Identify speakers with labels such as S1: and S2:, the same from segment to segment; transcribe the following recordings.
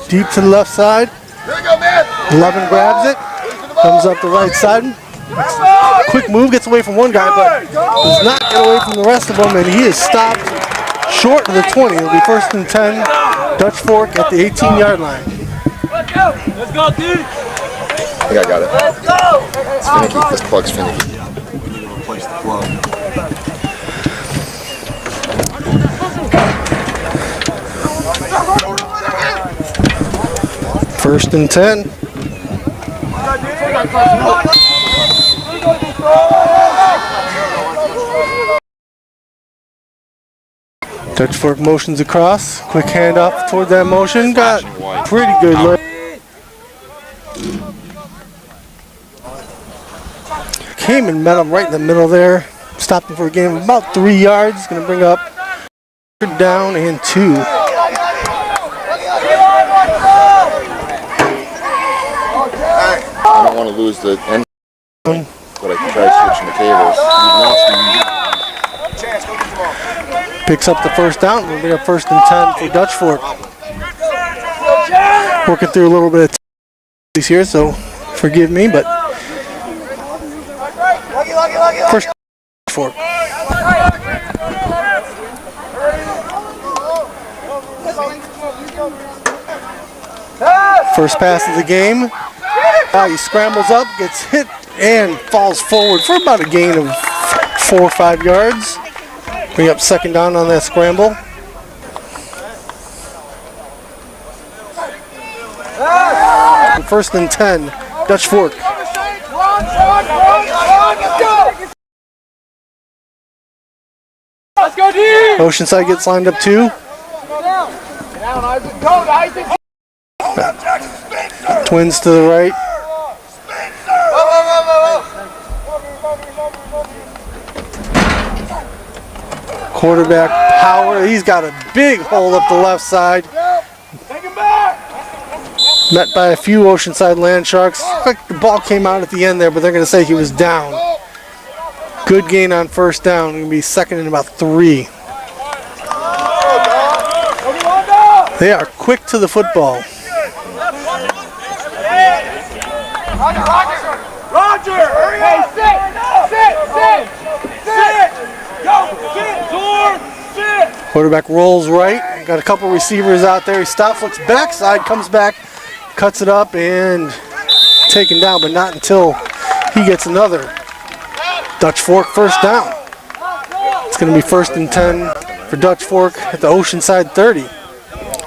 S1: deep to the left side. 11 grabs it, comes up the right side. Quick move, gets away from one guy, but does not get away from the rest of them, and he is stopped short of the 20. It'll be 1st and 10, Dutch Fork at the 18-yard line.
S2: Let's go, dude.
S3: I think I got it. Let's go. It's finicky. This plug's finicky. We need to replace the plug.
S1: 1st and 10. Dutch Fork motions across. Quick handoff toward that motion. Got pretty good look. Came and met him right in the middle there. Stopped him for a gain of about 3 yards. Going to bring up down and 2.
S3: I don't want to lose the end, but I can try switching the cables.
S1: Picks up the 1st down. We'll bring up 1st and 10 for Dutch Fork. Working through a little bit of here, so forgive me, but first Fork. First pass of the game. He scrambles up, gets hit, and falls forward for about a gain of 4 or 5 yards. Bring up 2nd down on that scramble. First and 10, Dutch Fork.
S2: Let's go, dude.
S1: Oceanside gets lined up too. Twins to the right. Quarterback power. He's got a big hole up the left side. Met by a few Oceanside Land Sharks. Looks like the ball came out at the end there, but they're going to say he was down. Good gain on 1st down. Going to be 2nd and about 3. They are quick to the football.
S2: Roger, hurry up! Sit! Go! Sit!
S1: Quarterback rolls right. Got a couple receivers out there. He stops, looks backside, comes back, cuts it up, and taken down, but not until he gets another Dutch Fork 1st down. It's going to be 1st and 10 for Dutch Fork at the Oceanside 30.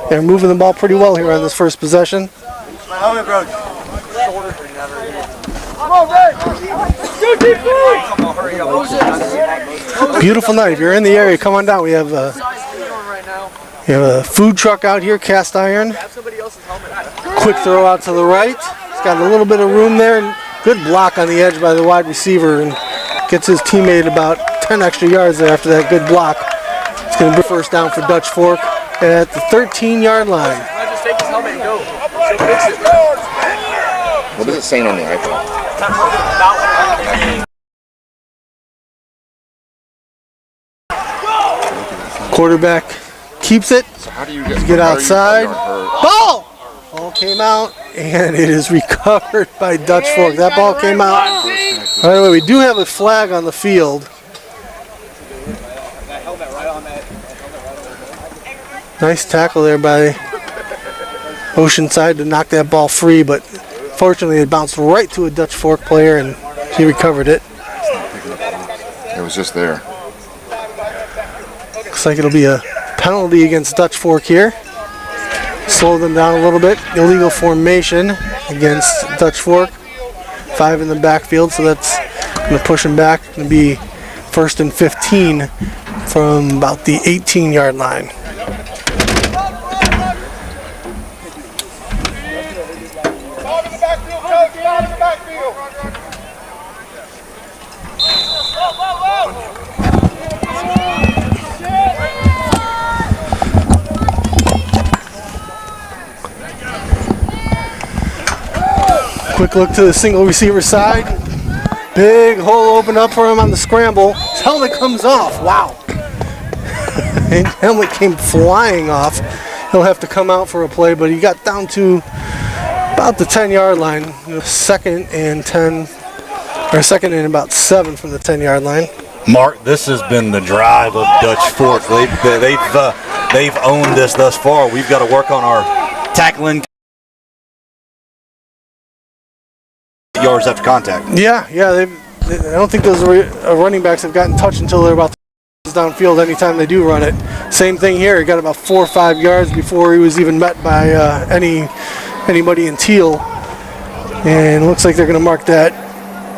S1: They're moving the ball pretty well here on this first possession. Beautiful night. If you're in the area, come on down. We have a food truck out here, cast iron. Quick throw out to the right. He's got a little bit of room there. And good block on the edge by the wide receiver and gets his teammate about 10 extra yards there after that good block. It's going to be 1st down for Dutch Fork at the 13-yard line.
S2: Just take his helmet and go.
S3: What is it saying on the iPhone?
S1: Quarterback keeps it.
S3: So how do you
S1: get outside? Ball! Ball came out, and it is recovered by Dutch Fork. That ball came out. By the way, we do have a flag on the field. Nice tackle there by Oceanside to knock that ball free, but fortunately it bounced right to a Dutch Fork player, and he recovered it.
S3: It was just there.
S1: Looks like it'll be a penalty against Dutch Fork here. Slow them down a little bit. Illegal formation against Dutch Fork. 5 in the backfield, so that's going to push them back. It's going to be 1st and 15 from about the 18-yard line. Quick look to the single receiver side. Big hole opened up for him on the scramble. His helmet comes off. Wow. His helmet came flying off. he'll have to come out for a play, but he got down to about the 10-yard line. Second and 10, or second and about 7 from the 10-yard line.
S4: Mark, this has been the drive of Dutch Fork. They've owned this thus far. We've got to work on our tackling yards after contact.
S1: Yeah. I don't think those running backs have gotten touched until they're about downfield anytime they do run it. Same thing here. He got about 4 or 5 yards before he was even met by anybody in teal. And looks like they're going to mark that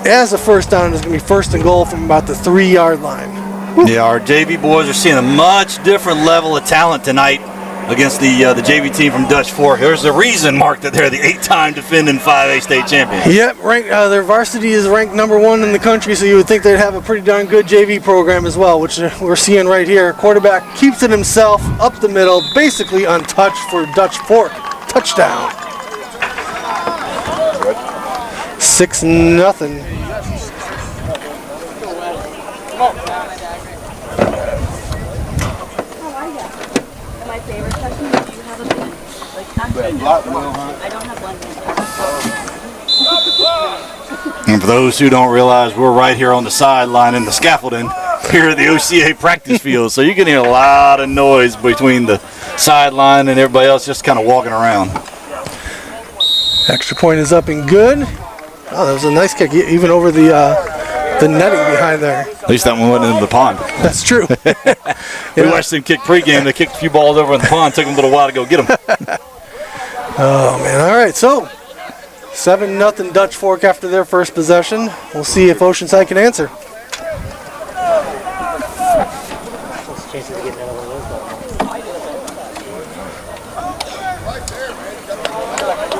S1: as a first down. It's going to be first and goal from about the 3-yard line.
S4: Yeah, our JV boys are seeing a much different level of talent tonight against the JV team from Dutch Fork. There's a reason, Mark, that they're the 8-time defending 5A state champions.
S1: Yep, their varsity is ranked #1 in the country, so you would think they'd have a pretty darn good JV program as well, which we're seeing right here. Quarterback keeps it himself up the middle, basically untouched for Dutch Fork. Touchdown. 6-0.
S4: And for those who don't realize, we're right here on the sideline in the scaffolding here at the OCA practice field. So you can hear a lot of noise between the sideline and everybody else just kind of walking around.
S1: Extra point is up and good. Oh, that was a nice kick, even over the netting behind there.
S4: At least that one went into the pond.
S1: That's true.
S4: We watched them kick pregame. They kicked a few balls over in the pond. Took them a little while to go get them.
S1: Oh, man. All right, so 7-0 Dutch Fork after their first possession. We'll see if Oceanside can answer.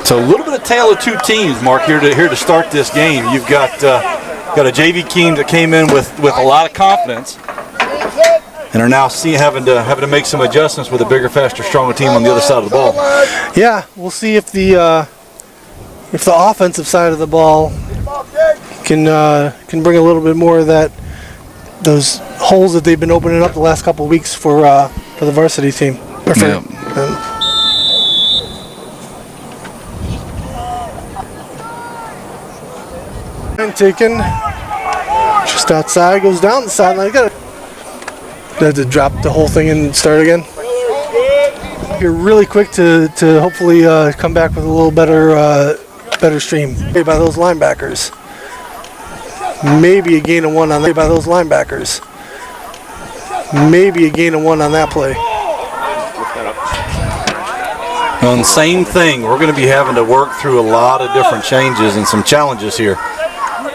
S4: So a little bit of tale of two teams, Mark, here to start this game. You've got a JV team that came in with a lot of confidence and are now having to make some adjustments with a bigger, faster, stronger team on the other side of the ball.
S1: Yeah, we'll see if the offensive side of the ball can bring a little bit more of those holes that they've been opening up the last couple of weeks for the varsity team. And taken just outside, goes down the sideline. Got to drop the whole thing and start again. You're really quick to hopefully come back with a little better stream by those linebackers. Maybe a gain of 1 on that by those linebackers. Maybe a gain of 1 on that play.
S4: On the same thing, we're going to be having to work through a lot of different changes and some challenges here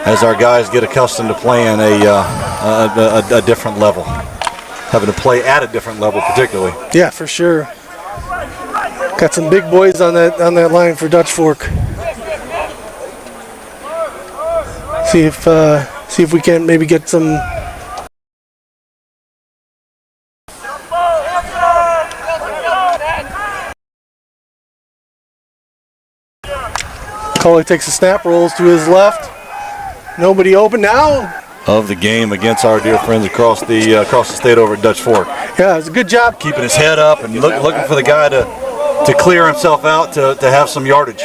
S4: as our guys get accustomed to playing a different level, having to play at a different level particularly.
S1: Yeah, for sure. Got some big boys on that line for Dutch Fork. See if we can maybe get some. Coley takes a snap, rolls to his left. Nobody open now.
S4: Of the game against our dear friends across the state over at Dutch Fork.
S1: Yeah, it's a good job
S4: keeping his head up and looking for the guy to clear himself out to have some yardage.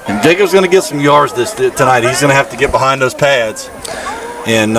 S4: And Jacob's going to get some yards tonight. He's going to have to get behind those pads and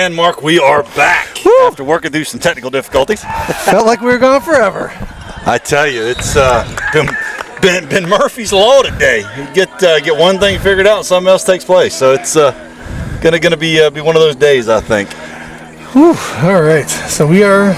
S4: And Mark, we are back after working through some technical difficulties.
S1: Felt like we were gone forever.
S4: I tell you, it's been Murphy's Law today. You get one thing figured out, and something else takes place. So it's gonna be one of those days, I think.
S1: Whew, all right, so we are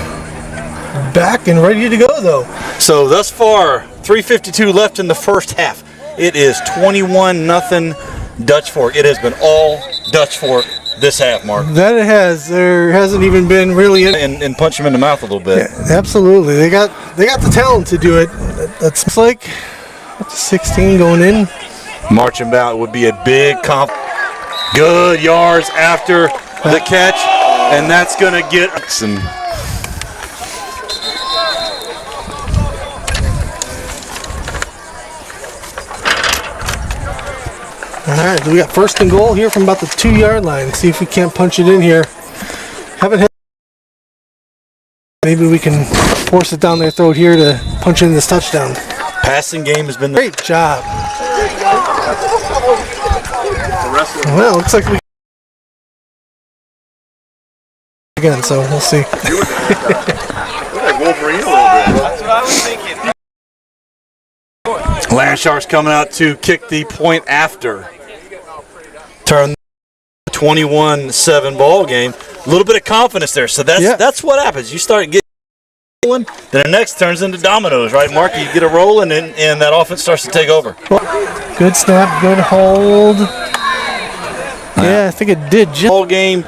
S1: back and ready to go, though.
S4: So thus far, 3:52 left in the first half. It is 21-0 Dutch Fork. It has been all Dutch Fork this half, Mark.
S1: That it has. There hasn't even been really
S4: And punch him in the mouth a little bit.
S1: Yeah, absolutely. They got the talent to do it. That's like 16 going in.
S4: Marching out would be a big comp. Good yards after the catch, and that's gonna get some.
S1: All right, so we got first and goal here from about the 2-yard line. See if we can't punch it in here. Haven't hit. Maybe we can force it down their throat here to punch in this touchdown.
S4: Passing game has been
S1: Great job. Well, looks like we again, so we'll see.
S2: That's what I was thinking.
S4: Land Sharks coming out to kick the point after. Turn 21-7 ball game. A little bit of confidence there. So that's what happens. You start getting rolling, then the next turns into dominoes, right, Mark? You get a rolling, and that offense starts to take over.
S1: Good snap, good hold. Yeah, I think it did.
S4: Ball game.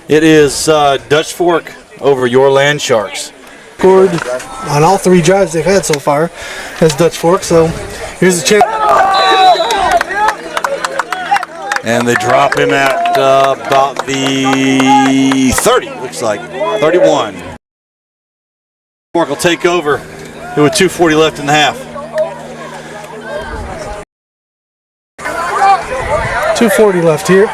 S4: It is Dutch Fork over your Land Sharks.
S1: Scored on all 3 drives they've had so far as Dutch Fork. So here's a chance.
S4: And they drop him at about the 30, looks like. 31. Fork will take over with 2:40 left in the half.
S1: 2:40 left here.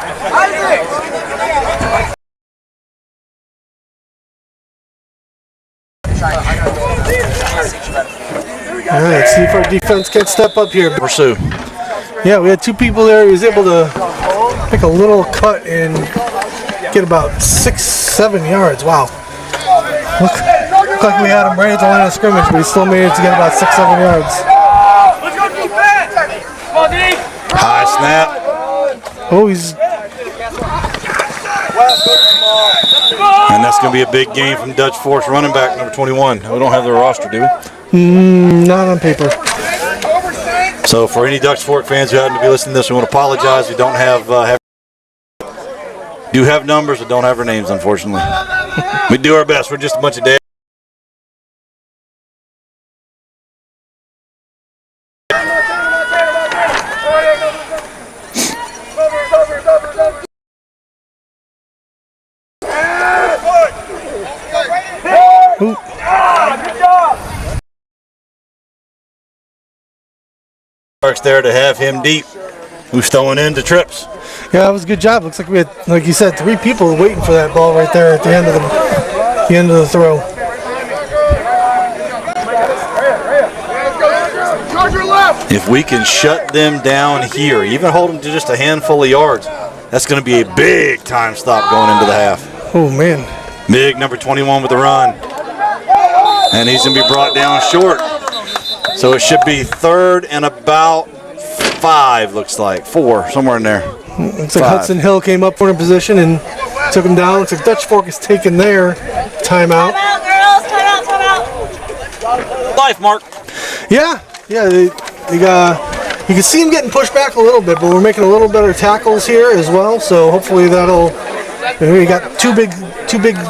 S1: All right, see if our defense can step up here.
S4: Pursue.
S1: Yeah, we had 2 people there. He was able to make a little cut and get about 6-7 yards. Wow. Looked like we had him right at the line of scrimmage, but he still managed to get about 6-7 yards.
S2: Let's go defense! Come on, D!
S4: High snap.
S1: Oh, he's...
S4: And that's going to be a big game from Dutch Fork's running back, number 21. We don't have their roster, do we?
S1: Not on paper.
S4: So for any Dutch Fork fans who happen to be listening to this, we want to apologize. We don't do have numbers, but don't have our names, unfortunately. We do our best. We're just a bunch of dads. There to have him deep, who's throwing into trips.
S1: Yeah, that was a good job. Looks like we had, like you said, 3 people waiting for that ball right there at the end of the throw.
S4: If we can shut them down here, even hold them to just a handful of yards, that's going to be a big time stop going into the half.
S1: Oh man,
S4: big number 21 with the run, and he's going to be brought down short. So it should be 3rd and about 5, looks like 4, somewhere in there.
S1: Looks like Hudson Hill came up for a position and took him down. Looks like Dutch Fork is taking their timeout.
S2: Time out, girls! Time out!
S4: Life, Mark.
S1: Yeah, they got. You can see him getting pushed back a little bit, but we're making a little better tackles here as well. So hopefully that'll. We got two big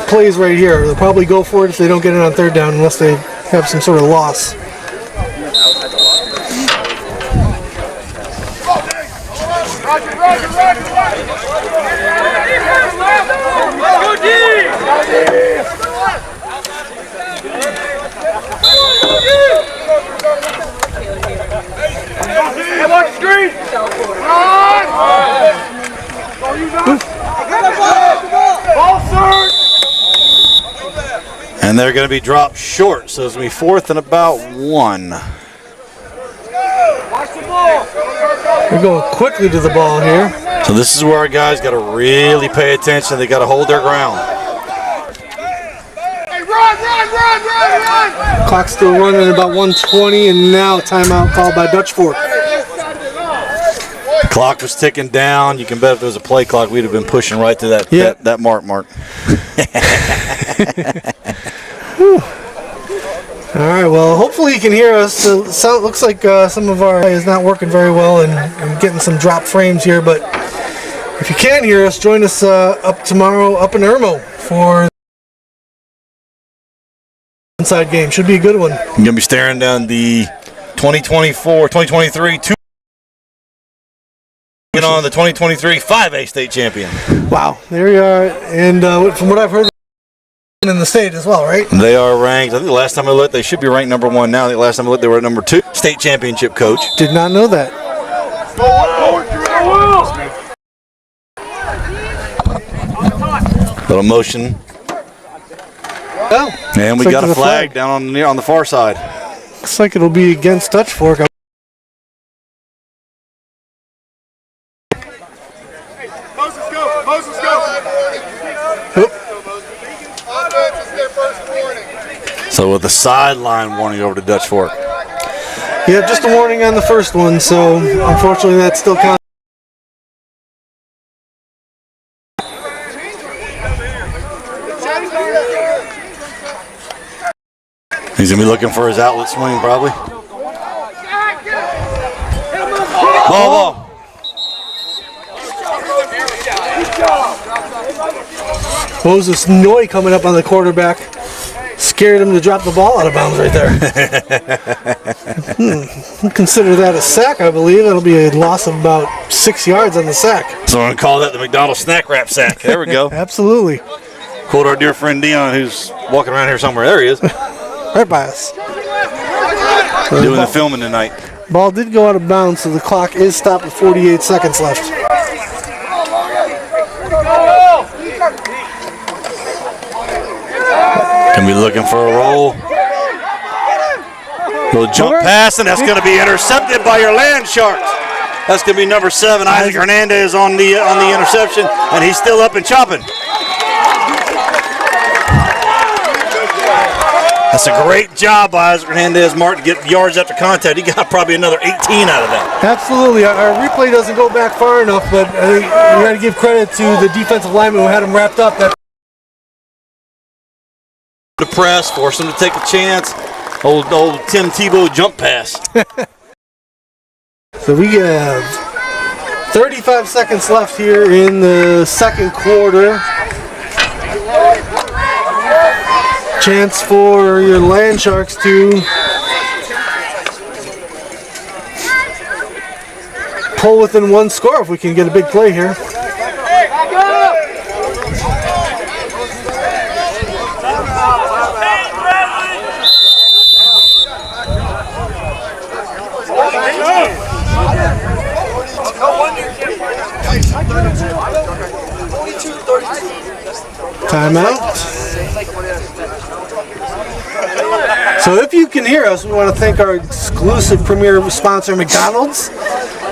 S1: plays right here. They'll probably go for it if they don't get it on 3rd down, unless they have some sort of loss.
S2: Go D! Hey, watch the screen! Ball search!
S4: And they're going to be dropped short, so it's going to be 4th and about 1.
S2: Watch the ball!
S1: We're going quickly to the ball here.
S4: So this is where our guys got to really pay attention. They got to hold their ground.
S2: Hey, run!
S1: Clock's still running at about 1:20, and now timeout called by Dutch Fork.
S4: The clock was ticking down. You can bet if there was a play clock, we'd have been pushing right to that mark.
S1: All right, well, hopefully you can hear us. It looks like some of our is not working very well and getting some drop frames here, but if you can hear us, join us up tomorrow up in Irmo for the Oceanside game. Should be a good one.
S4: You're going to be staring down the 2023 on the 2023 5A state champion.
S1: Wow, there you are. And from what I've heard, in the state as well, right?
S4: They are ranked. I think the last time I looked, they should be ranked number 1 now. I think the last time I looked, they were at number 2. State championship coach.
S1: Did not know that.
S4: Little motion.
S1: Oh,
S4: And we got a flag down on the far side.
S1: Looks like it'll be against Dutch Fork.
S2: Moses, go!
S4: So with the sideline warning over to Dutch Fork.
S1: Yeah, just a warning on the first one, so unfortunately that still counts.
S4: He's going to be looking for his outlet swing probably. Ball.
S1: Moses Noy coming up on the quarterback. Scared him to drop the ball out of bounds right there. Consider that a sack, I believe. That'll be a loss of about 6 yards on the sack.
S4: So I'm going to call that the McDonald's snack wrap sack. There we go.
S1: Absolutely.
S4: Quote our dear friend Dion, who's walking around here somewhere. There he is.
S1: Right by us.
S4: Doing the filming tonight.
S1: Ball did go out of bounds, so the clock is stopped with 48 seconds left.
S4: Can be looking for a roll. Little jump pass, and that's going to be intercepted by your Land Sharks. That's going to be number 7, Isaac Hernandez on the interception, and he's still up and chopping. That's a great job by Isaac Hernandez, Mark, to get yards after contact. He got probably another 18 out of that.
S1: Absolutely. Our replay doesn't go back far enough, but I think we got to give credit to the defensive lineman who had him wrapped up.
S4: The press, force him to take a chance. Old Tim Tebow jump pass.
S1: So we have 35 seconds left here in the second quarter. Chance for your Land Sharks to pull within 1 score if we can get a big play here. Timeout. So if you can hear us, we want to thank our exclusive premier sponsor, McDonald's,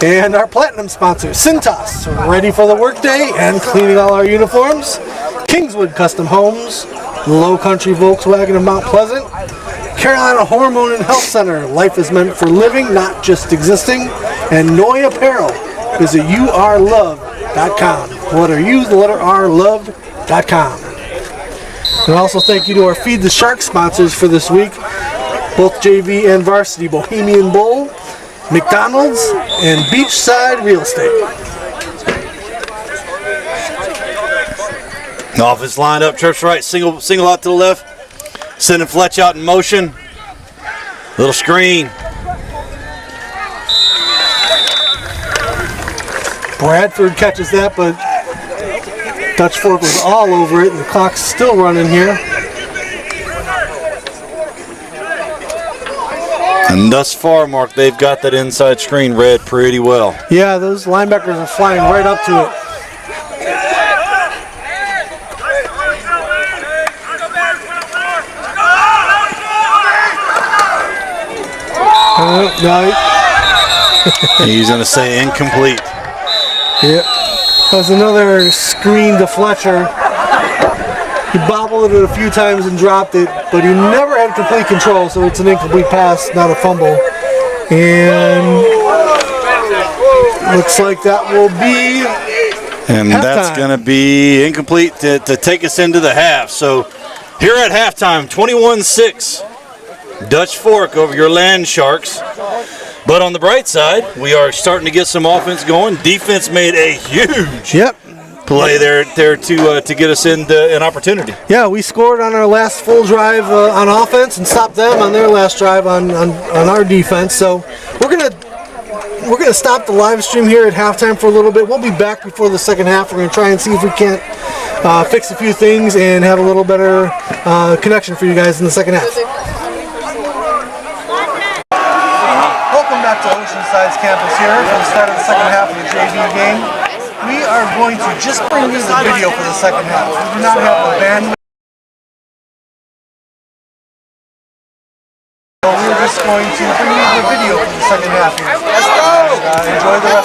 S1: and our platinum sponsor, Cintas, ready for the workday and cleaning all our uniforms. Kingswood Custom Homes, Low Country Volkswagen of Mount Pleasant, Carolina Hormone and Health Center, life is meant for living, not just existing, and Noy Apparel. Visit yourloved.com. The letter U, the letter R, loved.com. And also thank you to our Feed the Shark sponsors for this week, both JV and varsity, Bohemian Bowl, McDonald's, and Beachside Real Estate.
S4: Offense lined up, church right, single out to the left, sending Fletch out in motion. Little screen.
S1: Bradford catches that, but Dutch Fork was all over it, and the clock's still running here.
S4: And thus far, Mark, they've got that inside screen read pretty well.
S1: Yeah, those linebackers are flying right up to it.
S4: No. He's going to say incomplete.
S1: Yep. That was another screen to Fletcher. He bobbled it a few times and dropped it, but he never had complete control, so it's an incomplete pass, not a fumble. And looks like that will be
S4: And
S1: halftime.
S4: that's going to be incomplete to take us into the half. So here at halftime, 21-6, Dutch Fork over your Land Sharks. But on the bright side, we are starting to get some offense going. Defense made a huge play there to get us into an opportunity.
S1: Yeah, we scored on our last full drive on offense and stopped them on their last drive on our defense. So we're gonna stop the live stream here at halftime for a little bit. We'll be back before the second half. We're gonna try and see if we can't fix a few things and have a little better connection for you guys in the second half. Welcome back to Oceanside's campus here for the start of the second half of the JV game. We are going to just bring you the video for the second half. We do not have the bandwidth. So we're just going to bring you the video for the second half here. Let's go! Enjoy the